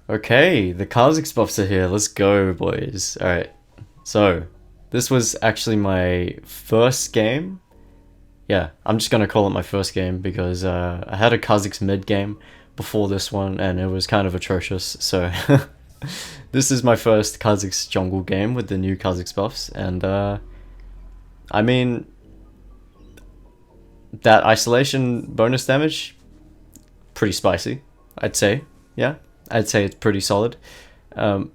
Okay, the Kha'Zix buffs are here. Let's go, boys. Alright, so this was actually my first game. Yeah, I'm just gonna call it my first game because I had a Kha'Zix mid game before this one and it was kind of atrocious. So this is my first Kha'Zix jungle game with the new Kha'Zix buffs, and I mean that isolation bonus damage, pretty spicy, I'd say. Yeah, I'd say it's pretty solid. Um,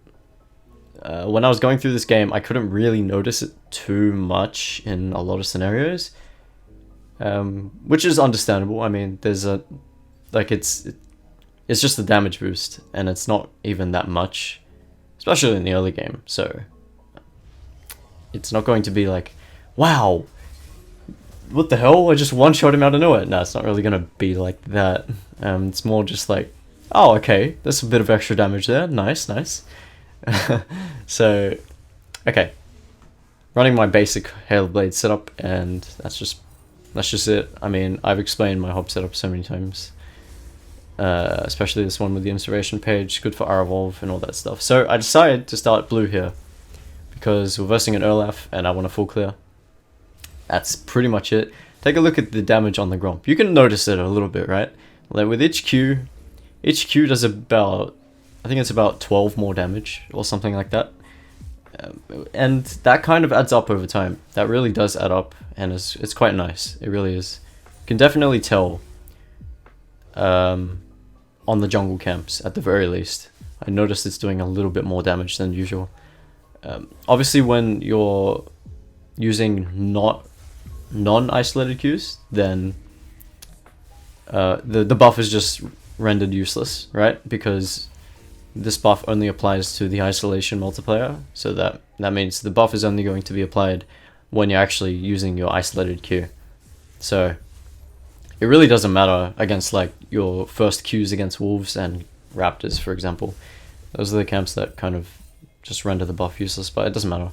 when I was going through this game, I couldn't really notice it too much in a lot of scenarios, which is understandable. I mean, there's a it's just a damage boost, and it's not even that much, especially in the early game. So it's not going to be like, wow, what the hell? I just one-shot him out of nowhere. No, it's not really gonna be like that. It's more just like, oh, okay, there's a bit of extra damage there. Nice, nice. So, okay, running my basic Hail Blade setup, and that's just it. I mean, I've explained my Hob setup so many times, especially this one with the inspiration page, good for R-Evolve and all that stuff. So I decided to start blue here because we're versing an Olaf and I want a full clear. That's pretty much it. Take a look at the damage on the Gromp. You can notice it a little bit, right? Like with each Q does about, I think it's about 12 more damage or something like that. And that kind of adds up over time. That really does add up, and it's quite nice. It really is. You can definitely tell on the jungle camps, at the very least. I noticed it's doing a little bit more damage than usual. Obviously, when you're using non-isolated Qs, then the buff is just rendered useless, right? Because this buff only applies to the isolation multiplier, so that means the buff is only going to be applied when you're actually using your isolated Q. So it really doesn't matter against like your first Qs against wolves and raptors, for example. Those are the camps that kind of just render the buff useless, but it doesn't matter.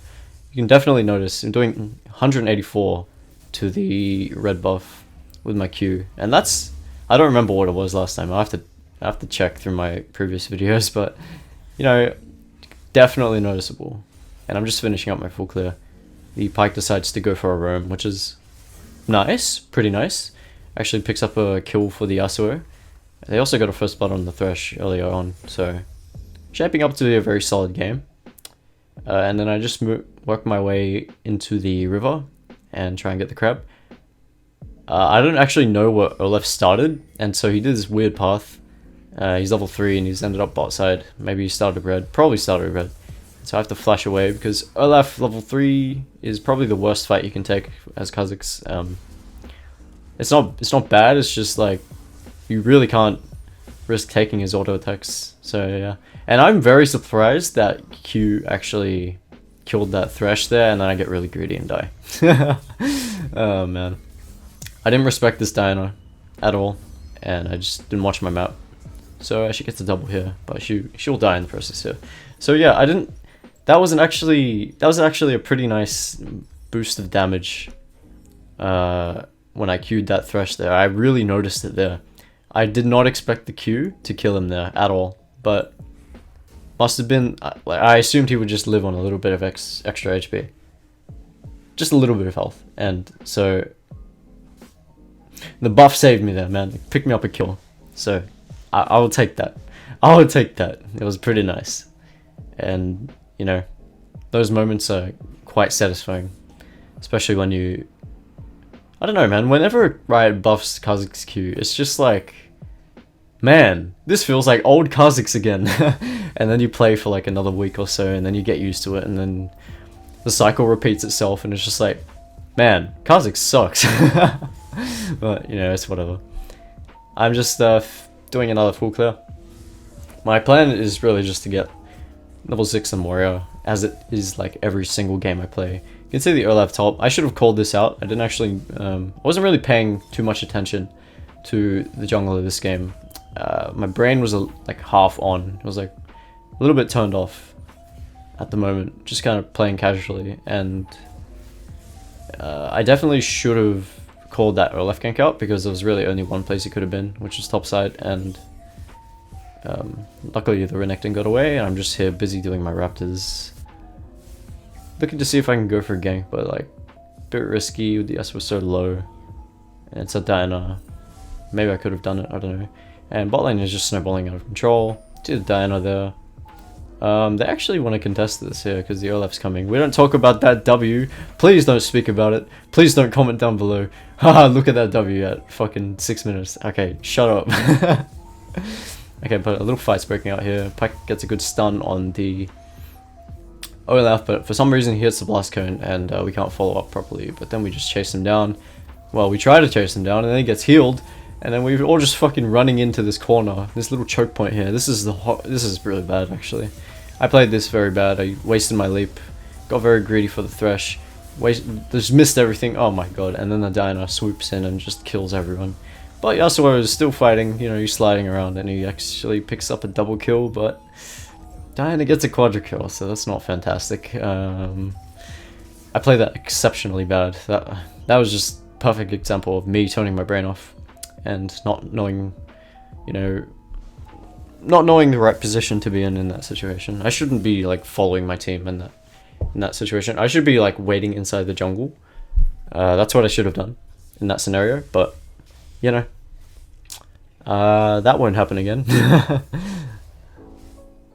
You can definitely notice I'm doing 184 to the red buff with my Q, and that's, I don't remember what it was last time. I have to check through my previous videos, but you know, definitely noticeable. And I'm just finishing up my full clear. The Pike decides to go for a roam, which is nice, pretty nice. Actually picks up a kill for the Yasuo. They also got a first blood on the Thresh earlier on, so shaping up to be a very solid game. And then I just work my way into the river and try and get the crab. I don't actually know where Olaf started, and so he did this weird path. He's level 3 and he's ended up bot side. Maybe he started red, probably started red. So I have to flash away because Olaf level 3 is probably the worst fight you can take as Kha'Zix. It's not bad, it's just like you really can't risk taking his auto attacks. So yeah. And I'm very surprised that Q actually killed that Thresh there, and then I get really greedy and die. Oh man. I didn't respect this Diana at all, and I just didn't watch my map. So she gets a double here, but she'll die in the process here. So yeah, that was actually a pretty nice boost of damage when I Q'd that Thresh there. I really noticed it there. I did not expect the Q to kill him there at all, but must have been, I assumed he would just live on a little bit of extra HP. Just a little bit of health, and so the buff saved me there, man. It picked me up a kill. So I will take that. I will take that. It was pretty nice. And, you know, those moments are quite satisfying. Especially when you, I don't know, man. Whenever Riot buffs Kha'Zix Q, it's just like, man, this feels like old Kha'Zix again. And then you play for like another week or so, and then you get used to it, and then the cycle repeats itself, and it's just like, man, Kha'Zix sucks. But, you know, it's whatever. I'm just doing another full clear. My plan is really just to get level 6 and warrior, as it is like every single game I play. You can see the Olaf top. I should have called this out. I didn't actually, I wasn't really paying too much attention to the jungle of this game. My brain was like half on. It was like a little bit turned off at the moment, just kind of playing casually, and I definitely should have called that Olaf gank out because there was really only one place it could have been, which is top side, and Luckily the Renekton got away, and I'm just here busy doing my Raptors. Looking to see if I can go for a gank, but like a bit risky. The S was so low, and it's a Diana. Maybe I could have done it, I don't know. And bot lane is just snowballing out of control. See the Diana there. They actually want to contest this here because the Olaf's coming. We don't talk about that W. Please don't speak about it. Please don't comment down below. Haha, look at that W at fucking 6 minutes. Okay, shut up. Okay, but a little fight's breaking out here. Pyke gets a good stun on the Olaf, but for some reason he hits the blast cone and we can't follow up properly. But then we just chase him down. Well, we try to chase him down and then he gets healed. And then we're all just fucking running into this corner, this little choke point here. This is really bad actually. I played this very bad. I wasted my leap, got very greedy for the Thresh, just missed everything. Oh my god! And then the Diana swoops in and just kills everyone. But Yasuo is still fighting. You know, he's sliding around and he actually picks up a double kill. But Diana gets a quadra kill, so that's not fantastic. I played that exceptionally bad. That was just a perfect example of me turning my brain off and not knowing, you know, not knowing the right position to be in that situation. I shouldn't be like following my team in that situation. I should be like waiting inside the jungle. That's what I should have done in that scenario. But you know, that won't happen again.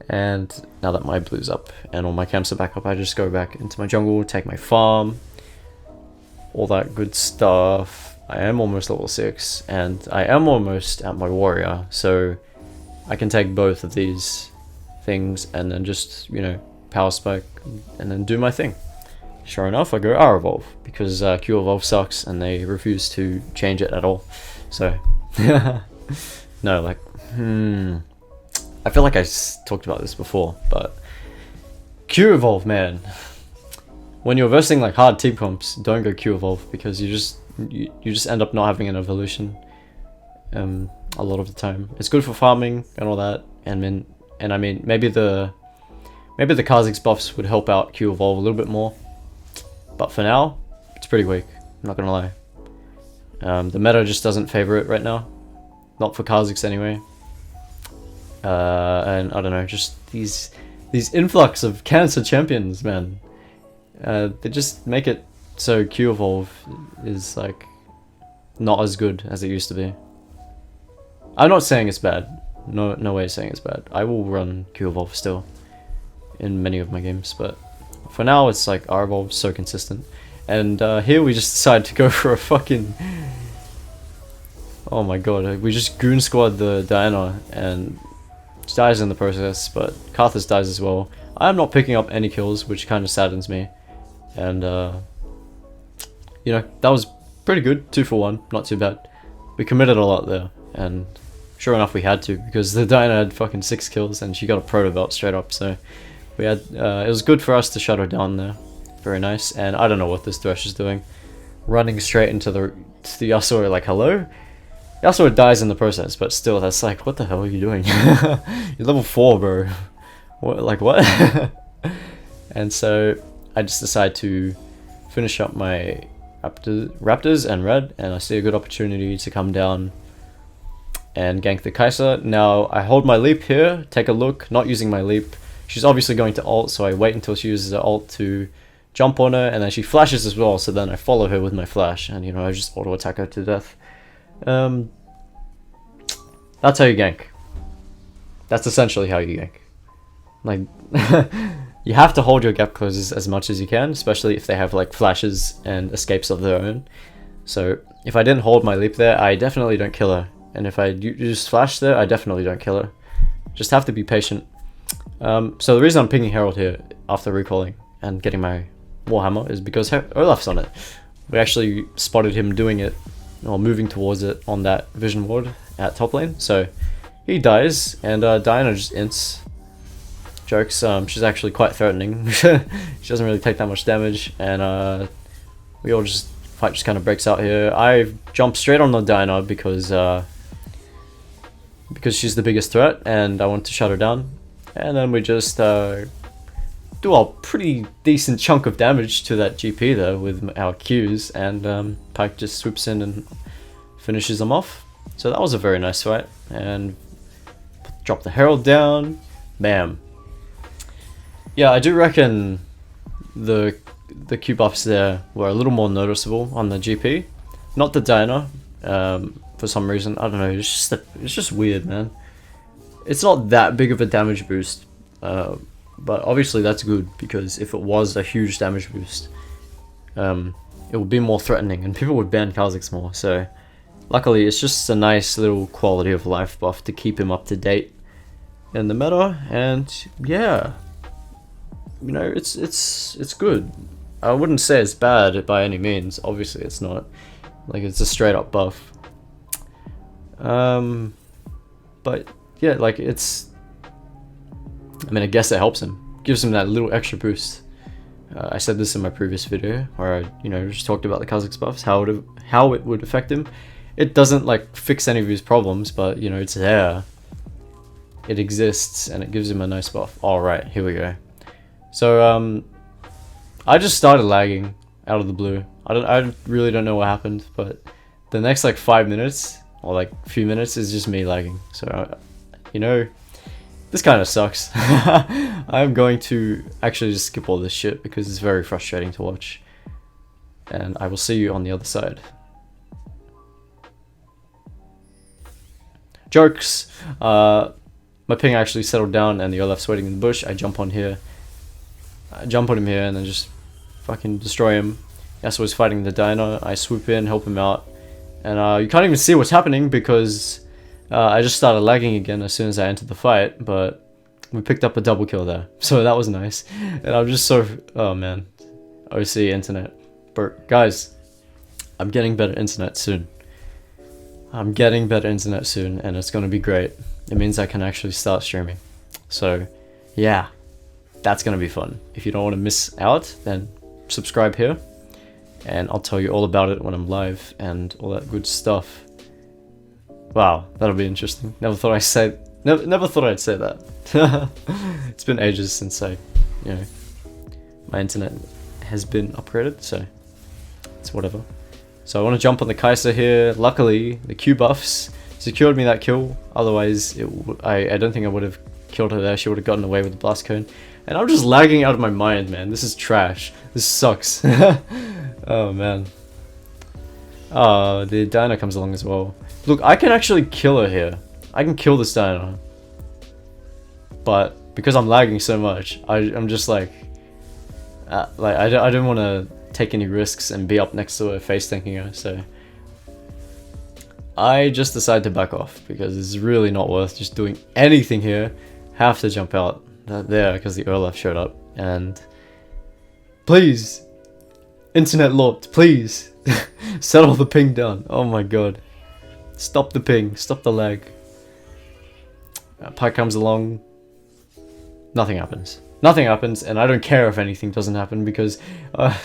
And now that my blue's up and all my camps are back up, I just go back into my jungle, take my farm, all that good stuff. I am almost level 6 and I am almost at my warrior, so I can take both of these things and then just, you know, power spike and then do my thing. Sure enough, I go R evolve because Q evolve sucks and they refuse to change it at all. So no, like I feel like I talked about this before, but Q evolve, man. When you're versing like hard team comps, don't go Q evolve because you just end up not having an evolution. A lot of the time, it's good for farming and all that, and I mean maybe the Kha'Zix buffs would help out Q evolve a little bit more, but for now it's pretty weak. I'm not gonna lie. The meta just doesn't favor it right now, not for Kha'Zix anyway. And I don't know, just these influx of cancer champions, man. They just make it so Q evolve is like not as good as it used to be. I'm not saying it's bad. No way saying it's bad. I will run Q evolve still in many of my games, but for now it's like R evolve so consistent. And here we just decide to go for a fucking, oh my god, we just goon squad the Diana and she dies in the process, but Kha'Zix dies as well. I'm not picking up any kills, which kind of saddens me. And you know, that was pretty good, 2 for 1, not too bad. We committed a lot there, and sure enough we had to, because the Diana had fucking 6 kills and she got a proto belt straight up, so we had it was good for us to shut her down there. Very nice. And I don't know what this Thresh is doing, running straight into the Yasuo, like hello? Yasuo dies in the process, but still, that's like, what the hell are you doing? You're level 4, bro. What, like what? And so I just decide to finish up my Raptors and red, and I see a good opportunity to come down and gank the Kai'Sa. Now I hold my leap here, take a look, not using my leap. She's obviously going to ult, so I wait until she uses her ult to jump on her, and then she flashes as well, so then I follow her with my flash, and you know, I just auto attack her to death. That's how you gank. That's essentially how you gank. Like, you have to hold your gap closes as much as you can, especially if they have like flashes and escapes of their own. So if I didn't hold my leap there, I definitely don't kill her. And if I use flash there, I definitely don't kill her. Just have to be patient. So the reason I'm picking Herald here after recalling and getting my Warhammer is because Olaf's on it. We actually spotted him doing it, or moving towards it on that vision ward at top lane. So he dies, and Diana just ints. Jokes, she's actually quite threatening. She doesn't really take that much damage, and we all just, fight just kind of breaks out here. I jump straight on the Diana because she's the biggest threat, and I want to shut her down. And then we just do a pretty decent chunk of damage to that GP there with our Qs, and Pyke just swoops in and finishes them off. So that was a very nice fight, and Drop the Herald down. Bam. Yeah, I do reckon the Q buffs there were a little more noticeable on the GP. Not the Diana, for some reason. I don't know, it's just weird, man. It's not that big of a damage boost, but obviously that's good, because if it was a huge damage boost, it would be more threatening and people would ban Kha'Zix more. So luckily it's just a nice little quality of life buff to keep him up to date in the meta, and yeah, you know, it's good. I wouldn't say it's bad by any means, obviously it's not. Like, it's a straight up buff. But yeah, like, it's, I mean, I guess it helps him. Gives him that little extra boost. I said this in my previous video, where I, you know, just talked about the Kha'Zix buffs, how it would affect him. It doesn't, like, fix any of his problems, but, you know, it's there. It exists, and it gives him a nice buff. Alright, here we go. So, I just started lagging out of the blue. I really don't know what happened, but the next, like, 5 minutes, or, like, few minutes, is just me lagging. So, you know, this kind of sucks. I'm going to actually just skip all this shit, because it's very frustrating to watch. And I will see you on the other side. Jokes! My ping actually settled down, and the Olaf's waiting in the bush. I jump on here. I jump on him here, and then just fucking destroy him. Yasuo's fighting the Dino. I swoop in, help him out. And you can't even see what's happening, because I just started lagging again as soon as I entered the fight, but we picked up a double kill there. So that was nice. And I'm just so... oh man. OC internet. But guys, I'm getting better internet soon. I'm getting better internet soon, and it's gonna be great. It means I can actually start streaming. So yeah, that's gonna be fun. If you don't want to miss out, then subscribe here, and I'll tell you all about it when I'm live and all that good stuff. Wow, that'll be interesting. Never thought I'd say that. It's been ages since my internet has been upgraded, so it's whatever. So I want to jump on the Kai'Sa here. Luckily, the Q buffs secured me that kill. Otherwise, I don't think I would have killed her there. She would have gotten away with the blast cone. And I'm just lagging out of my mind, man. This is trash. This sucks. Oh man. Oh, the Diana comes along as well. Look, I can actually kill her here. I can kill this Diana. But because I'm lagging so much, I'm just like I don't want to take any risks and be up next to her face tanking her, so I just decided to back off, because it's really not worth just doing anything here. Have to jump out there because the Olaf showed up. And please, internet locked, please settle the ping down. Oh my god, stop the ping, stop the lag. Pike comes along, nothing happens. Nothing happens, and I don't care if anything doesn't happen, because man,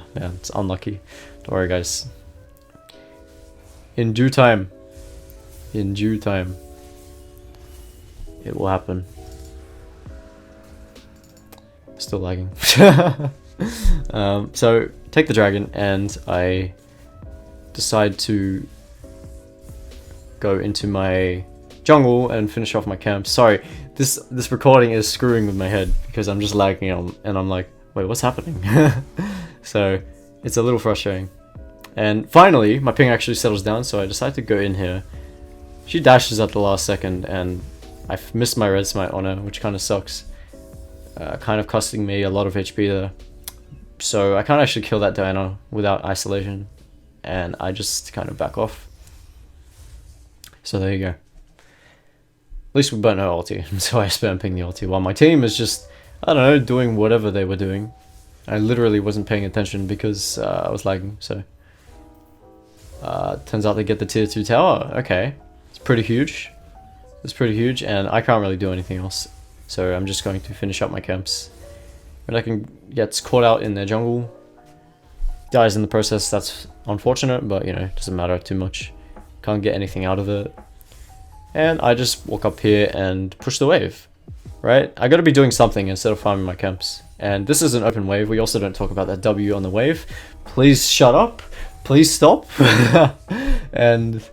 it's unlucky. Don't worry, guys. In due time, it will happen. Still lagging. So take the dragon, and I decide to go into my jungle and finish off my camp. Sorry, this recording is screwing with my head, because I'm just lagging on, and I'm like, wait, what's happening? So it's a little frustrating. And finally, my ping actually settles down, so I decide to go in here. She dashes at the last second, and I missed my red smite on her, which kind of sucks. Kind of costing me a lot of HP there. So I can't actually kill that Diana without isolation, and I just kind of back off. So there you go. At least we burnt her ulti, so I spam ping the ulti, while my team is just, I don't know, doing whatever they were doing. I literally wasn't paying attention because I was lagging, so... turns out they get the tier 2 tower. Okay, it's pretty huge. It's pretty huge, and I can't really do anything else. So I'm just going to finish up my camps. When I can get caught out in their jungle, dies in the process, that's unfortunate, but you know, it doesn't matter too much. Can't get anything out of it. And I just walk up here and push the wave, right? I gotta be doing something instead of farming my camps. And this is an open wave. We also don't talk about that W on the wave. Please shut up. Please stop. And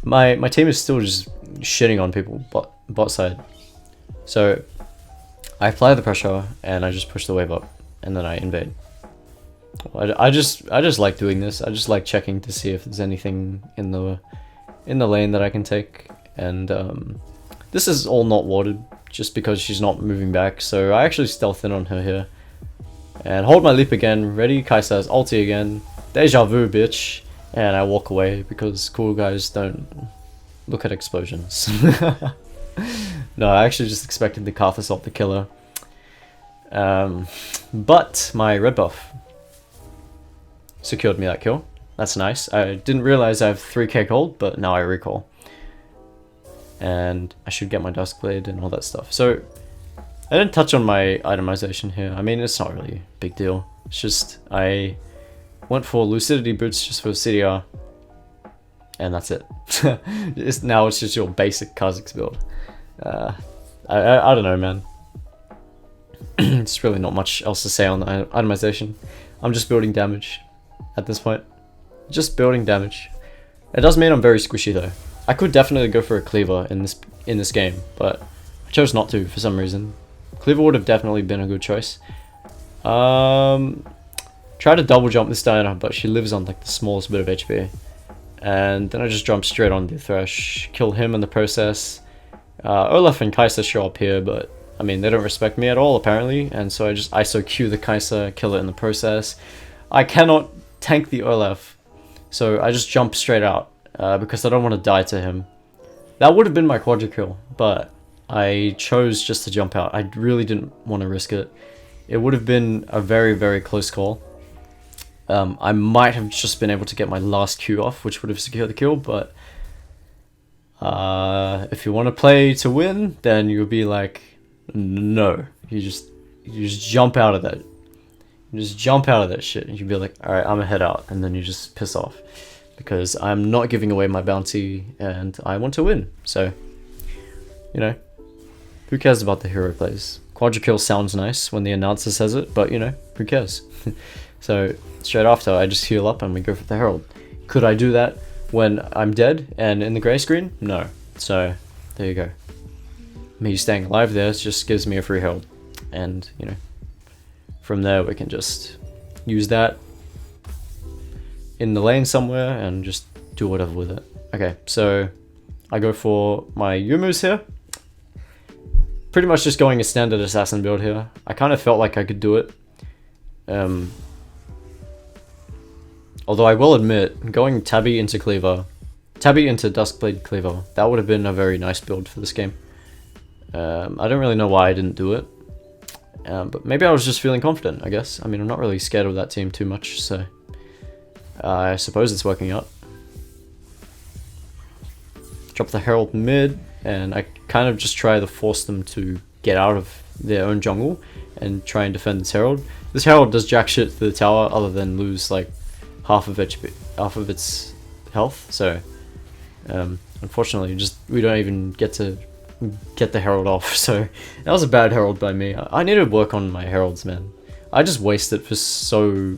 my team is still just shitting on people bot side. So I apply the pressure and I just push the wave up and then I invade. I just like doing this. I just like checking to see if there's anything in the lane that I can take, and this is all not warded just because she's not moving back, so I actually stealth in on her here and hold my leap again. Ready, Kai'Sa's ulti again, deja vu bitch, and I walk away because cool guys don't look at explosions. No, I actually just expected the Kha'Zix ult to kill her, but my red buff secured me that kill. That's nice. I didn't realize I have 3k gold, but now I recall. And I should get my Duskblade and all that stuff. So, I didn't touch on my itemization here. I mean, it's not really a big deal. It's just, I went for Lucidity Boots just for CDR. And that's it. Now it's just your basic Kha'Zix build. I don't know, man. It's really not much else to say on the itemization. I'm just building damage at this point. Just building damage. It does mean I'm very squishy though. I could definitely go for a cleaver in this game, but I chose not to for some reason. Cleaver would have definitely been a good choice. Try to double jump this Diana, but she lives on like the smallest bit of HP. And then I just jump straight on the Thresh, kill him in the process. Olaf and Kai'Sa show up here, but I mean they don't respect me at all apparently, and so I just ISO Q the Kai'Sa, kill it in the process. I cannot tank the Olaf, so I just jump straight out because I don't want to die to him. That would have been my quadra kill, but I chose just to jump out. I really didn't want to risk it. It would have been a very, very close call. I might have just been able to get my last Q off, which would have secured the kill, but if you want to play to win, then you'll be like, no. You just jump out of that. You just jump out of that shit and you'd be like, alright, I'm gonna head out, and then you just piss off. Because I'm not giving away my bounty and I want to win. So, you know, who cares about the hero plays? Quadra kill sounds nice when the announcer says it, but you know, who cares? So, straight after, I just heal up and we go for the herald. Could I do that when I'm dead and in the grey screen? No. So, there you go. Me staying alive there just gives me a free herald. And, you know, from there we can just use that in the lane somewhere and just do whatever with it. Okay, so I go for my Yumu's here. Pretty much just going a standard assassin build here. I kind of felt like I could do it. Although I will admit, going Tabby into Cleaver, Tabby into Duskblade Cleaver, that would have been a very nice build for this game. I don't really know why I didn't do it. But maybe I was just feeling confident, I guess. I mean, I'm not really scared of that team too much, so I suppose it's working out. Drop the Herald mid, and I kind of just try to force them to get out of their own jungle and try and defend this Herald. This Herald does jack shit to the tower other than lose like half of its health, so unfortunately we don't even get to get the Herald off, so that was a bad Herald by me. I need to work on my Heralds, man. I just waste it for sorry.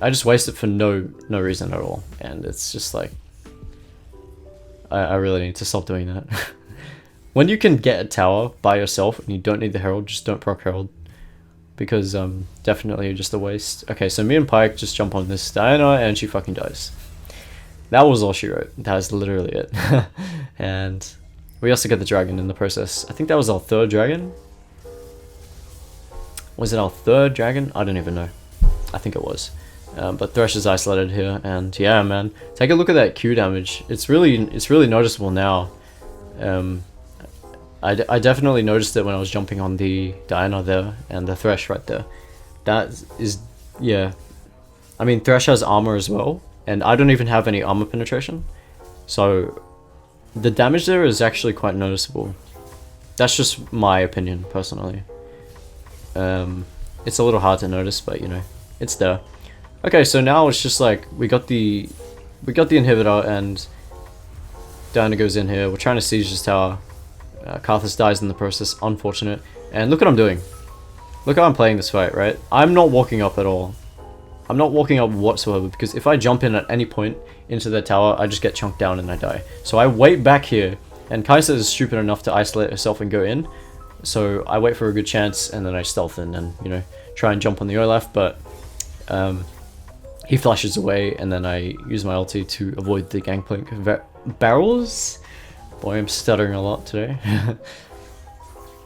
I just waste it for no reason at all, and it's just like I really need to stop doing that. When you can get a tower by yourself and you don't need the Herald, just don't proc Herald, because definitely just a waste. Okay, so me and Pyke just jump on this Diana and she fucking dies. That was all she wrote. That was literally it. And we also get the dragon in the process. I think that was our third dragon. Was it our third dragon? I don't even know. I think it was. But Thresh is isolated here, and yeah, man, take a look at that Q damage. It's really noticeable now. I definitely noticed it when I was jumping on the Diana there and the Thresh right there. That is, yeah. I mean, Thresh has armor as well, and I don't even have any armor penetration, so the damage there is actually quite noticeable. That's just my opinion personally. It's a little hard to notice, but you know, it's there. Okay, so now it's just like we got the inhibitor and Diana goes in here. We're trying to siege this tower. Kha'Zix dies in the process, unfortunate. And look what I'm doing. Look how I'm playing this fight, right? I'm not walking up at all. I'm not walking up whatsoever, because if I jump in at any point into their tower, I just get chunked down and I die. So I wait back here, and Kha'Zix is stupid enough to isolate herself and go in. So I wait for a good chance, and then I stealth in and, you know, try and jump on the Olaf, but he flashes away, and then I use my ulti to avoid the gangplank barrels. Boy, I'm stuttering a lot today.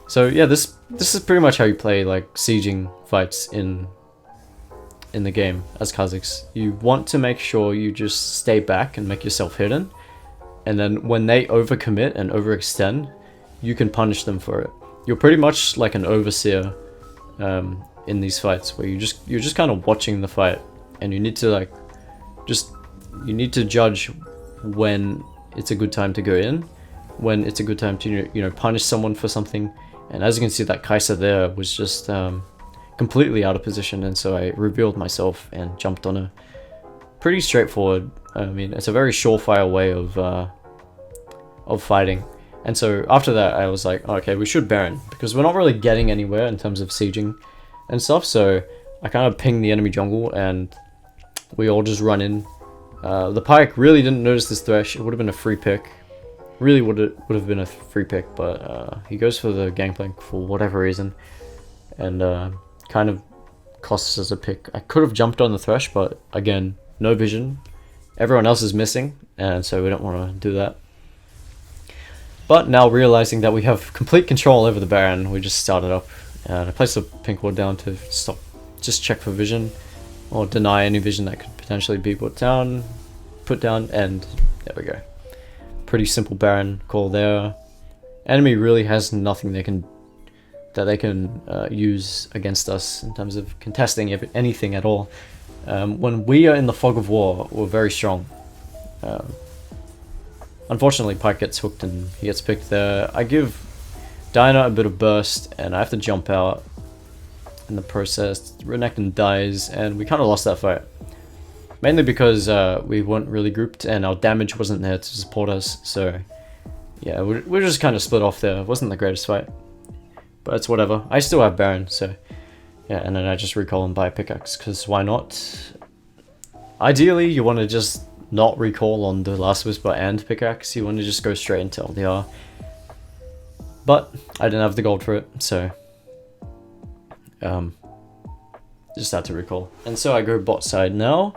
So yeah, this is pretty much how you play like sieging fights in the game as Kha'Zix. You want to make sure you just stay back and make yourself hidden, and then when they overcommit and overextend, you can punish them for it. You're pretty much like an overseer in these fights, where you're just kind of watching the fight, and you need to like you need to judge when it's a good time to go in, when it's a good time to, you know, punish someone for something. And as you can see, that Kai'Sa there was just completely out of position, and so I revealed myself and jumped on her. Pretty straightforward. I mean, it's a very surefire way of fighting. And so after that, I was like, okay, we should Baron, because we're not really getting anywhere in terms of sieging and stuff. So I kind of pinged the enemy jungle, and we all just run in. The Pyke really didn't notice this Thresh. It would have been a free pick. Really would have been a free pick, but he goes for the gangplank for whatever reason, and kind of costs us a pick. I could have jumped on the Thresh, but again, no vision. Everyone else is missing, and so we don't want to do that. But now realizing that we have complete control over the Baron, we just started up, and I placed a pink ward down to stop, just check for vision, or deny any vision that could potentially be put down, and there we go. Pretty simple Baron call there. Enemy really has nothing they can use against us in terms of contesting anything at all. When we are in the fog of war, we're very strong. Unfortunately, Pyke gets hooked and he gets picked there. I give Diana a bit of burst, and I have to jump out in the process. Renekton dies, and we kind of lost that fight. Mainly because we weren't really grouped, and our damage wasn't there to support us. So yeah, we're just kind of split off there. It wasn't the greatest fight, but it's whatever. I still have Baron, so yeah, and then I just recall and buy a pickaxe, because why not? Ideally, you want to just not recall on the Last Whisper and pickaxe. You want to just go straight into LDR. But I didn't have the gold for it, so just had to recall. And so I go bot side now,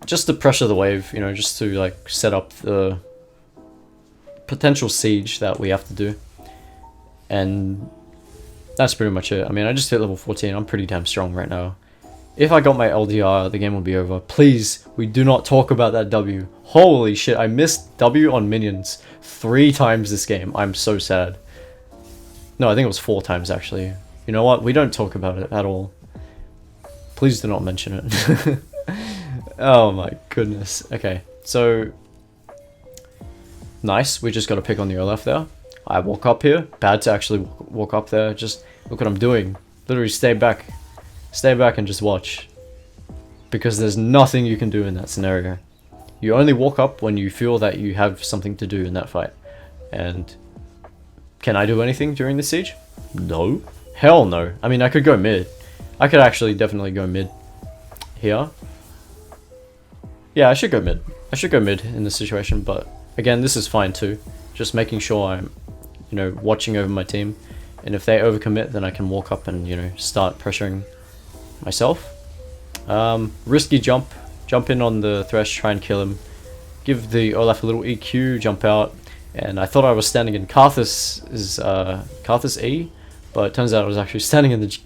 just to pressure the wave, you know, just to like set up the potential siege that we have to do. And that's pretty much it. I mean, I just hit level 14. I'm pretty damn strong right now. If I got my LDR, the game would be over. Please, we do not talk about that W. Holy shit, I missed W on minions 3 times this game. I'm so sad. No, I think it was 4 times actually. You know what? We don't talk about it at all. Please do not mention it. Oh my goodness. Okay, so nice. We just got a pick on the Olaf there. I walk up here. Bad to actually walk up there. Just look what I'm doing. Literally stay back. Stay back and just watch. Because there's nothing you can do in that scenario. You only walk up when you feel that you have something to do in that fight. And can I do anything during the siege? No. Hell no. I mean, I could go mid. I could actually definitely go mid here. Yeah, I should go mid. I should go mid in this situation, but again, this is fine too. Just making sure I'm, you know, watching over my team. And if they overcommit, then I can walk up and, you know, start pressuring myself. Risky jump in on the Thresh, try and kill him. Give the Olaf a little EQ, jump out. And I thought I was standing in Karthus E, but it turns out I was actually standing in the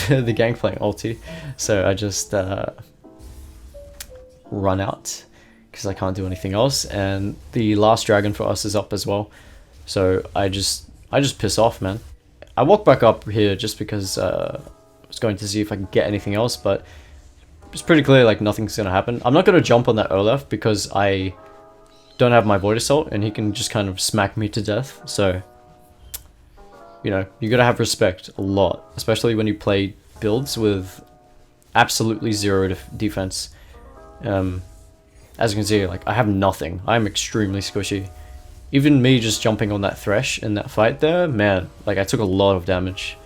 the gangplank ulti. So I just run out because I can't do anything else. And the last dragon for us is up as well. So I just piss off, man. I walk back up here just because I was going to see if I could get anything else, but it's pretty clear like nothing's gonna happen. I'm not gonna jump on that Olaf because I don't have my Void Assault and he can just kind of smack me to death. So, you know, you gotta have respect a lot, especially when you play builds with absolutely zero defense. As you can see, like I have nothing. I'm extremely squishy. Even me just jumping on that Thresh in that fight there, man, like I took a lot of damage.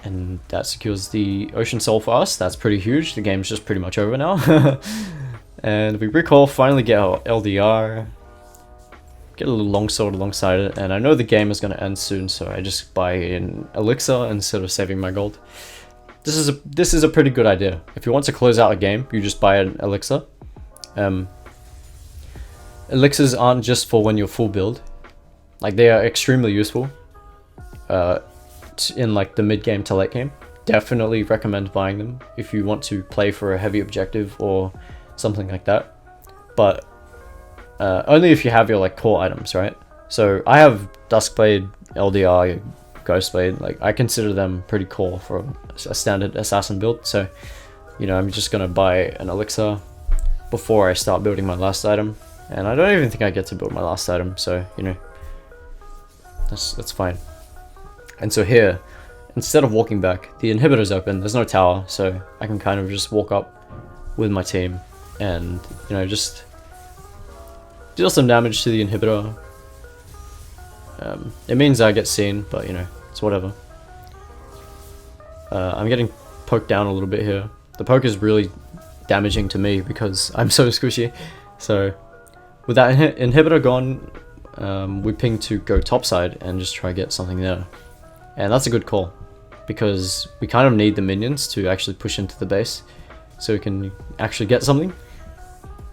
And that secures the Ocean Soul for us. That's pretty huge. The game's just pretty much over now. And we recall, finally get our LDR. Get a little longsword alongside it. And I know the game is going to end soon, so I just buy an elixir instead of saving my gold. This is a pretty good idea. If you want to close out a game, you just buy an elixir. Elixirs aren't just for when you're full build. Like, they are extremely useful. In like the mid game to late game. Definitely recommend buying them if you want to play for a heavy objective or something like that. But only if you have your like core items, right? So I have Duskblade, LDR, Ghostblade. Like, I consider them pretty core for a standard assassin build. So, you know, I'm just gonna buy an elixir before I start building my last item. And I don't even think I get to build my last item, so you know, that's fine. And so here, instead of walking back, the inhibitor's open, there's no tower, so I can kind of just walk up with my team and, you know, just deal some damage to the inhibitor. It means I get seen, but you know, it's whatever. I'm getting poked down a little bit here. The poke is really damaging to me because I'm so squishy. So with that inhibitor gone, we ping to go topside and just try to get something there. And that's a good call, because we kind of need the minions to actually push into the base, so we can actually get something.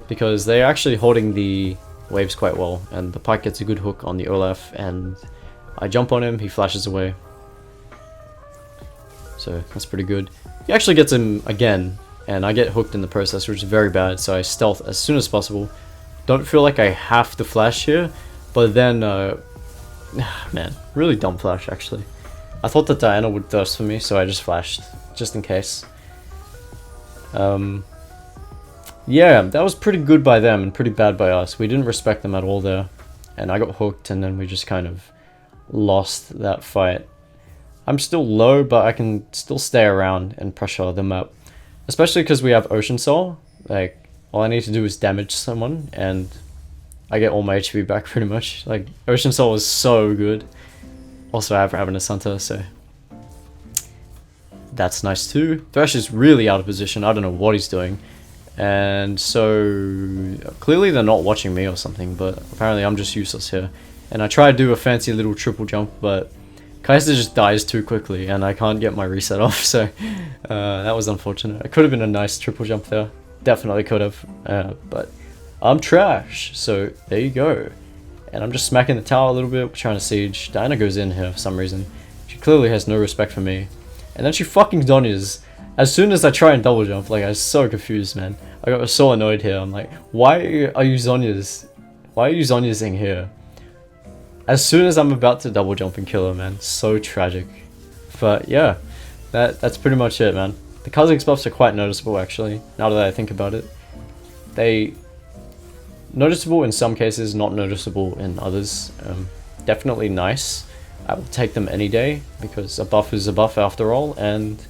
Because they're actually holding the waves quite well, and the pike gets a good hook on the Olaf, and I jump on him, he flashes away. So that's pretty good. He actually gets him again, and I get hooked in the process, which is very bad, so I stealth as soon as possible. Don't feel like I have to flash here, but then, man, really dumb flash actually. I thought that Diana would thirst for me, so I just flashed, just in case. Yeah, that was pretty good by them and pretty bad by us. We didn't respect them at all there. And I got hooked, and then we just kind of lost that fight. I'm still low, but I can still stay around and pressure them up. Especially because we have Ocean Soul. Like, all I need to do is damage someone, and I get all my HP back pretty much. Like, Ocean Soul is so good. Also, I have Ravenous Hunter, so that's nice too. Thresh is really out of position. I don't know what he's doing. And so, clearly they're not watching me or something, but apparently I'm just useless here. And I try to do a fancy little triple jump, but Kha'Zix just dies too quickly, and I can't get my reset off, so that was unfortunate. It could have been a nice triple jump there. Definitely could have, but I'm trash, so there you go. And I'm just smacking the tower a little bit, trying to siege. Diana goes in here for some reason. She clearly has no respect for me. And then she fucking Zhonya's. As soon as I try and double jump, like, I was so confused, man. I got so annoyed here. I'm like, why are you Zhonya's? Why are you Zhonya's-ing here? As soon as I'm about to double jump and kill her, man. So tragic. But yeah, that's pretty much it, man. The Kha'Zix buffs are quite noticeable, actually, now that I think about it. They... noticeable in some cases, not noticeable in others. Definitely nice. I will take them any day, because a buff is a buff after all, and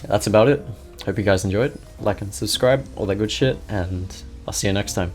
that's about it. Hope you guys enjoyed. Like and subscribe, all that good shit, and I'll see you next time.